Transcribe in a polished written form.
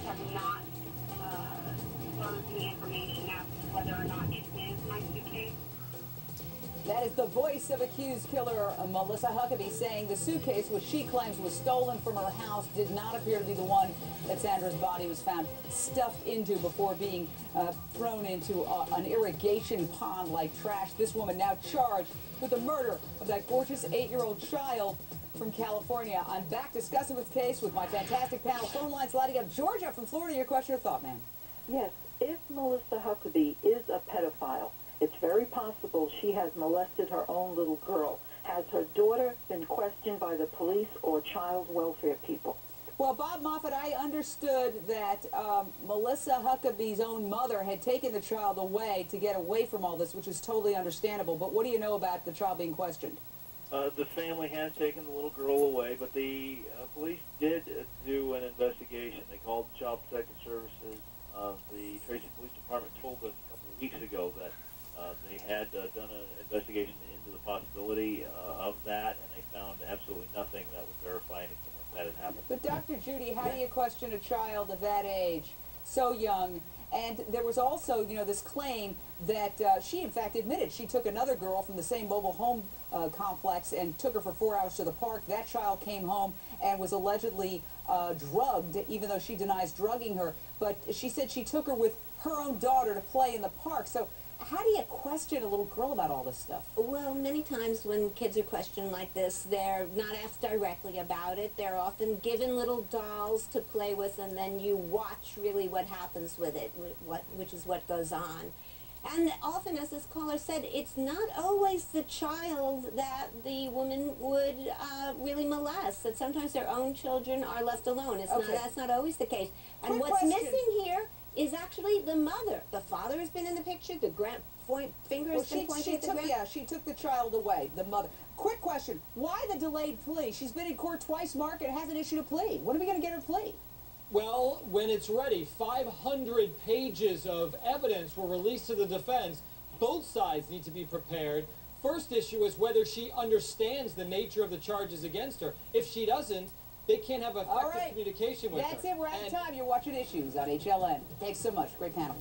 have not disclosed any information as to whether or not it is my suitcase. That is the voice of accused killer Melissa Huckabee saying the suitcase, which she claims was stolen from her house, did not appear to be the one that Sandra's body was found stuffed into before being thrown into an irrigation pond like trash. This woman now charged with the murder of that gorgeous 8-year-old child from California. I'm back discussing this case with my fantastic panel. Phone lines lighting up. Georgia from Florida, your question or thought, ma'am? Yes, if Melissa Huckabee is a pedophile, it's very possible she has molested her own little girl. Has her daughter been questioned by the police or child welfare people? Well, Bob Moffat, I understood that Melissa Huckabee's own mother had taken the child away to get away from all this, which is totally understandable. But what do you know about the child being questioned? The family has taken the little girl away, but the police did do an investigation. They called Child Protective Services. The Tracy Police Department told us a couple of weeks ago that they had done an investigation into the possibility of that, and they found absolutely nothing that would verify anything like that had happened. But Dr. Judy, how do you question a child of that age, so young? And there was also, you know, this claim that she, in fact, admitted she took another girl from the same mobile home complex and took her for 4 hours to the park. That child came home and was allegedly drugged, even though she denies drugging her. But she said she took her with her own daughter to play in the park. So how do you question a little girl about all this stuff? Well, many times when kids are questioned like this, they're not asked directly about it. They're often given little dolls to play with, and then you watch really what happens with it, which is what goes on. And often, as this caller said, it's not always the child that the woman would really molest. That sometimes their own children are left alone. That's not always the case. And what's missing here is actually the mother. The father has been in the picture. The finger has been pointing at the grand. Yeah, she took the child away, the mother. Quick question, why the delayed plea? She's been in court twice, Mark, and hasn't issued a plea. When are we going to get her plea? Well, when it's ready. 500 pages of evidence were released to the defense. Both sides need to be prepared. First issue is whether she understands the nature of the charges against her. If she doesn't, they can't have effective communication with her. That's it. We're out of time. You're watching Issues on HLN. Thanks so much. Great panel.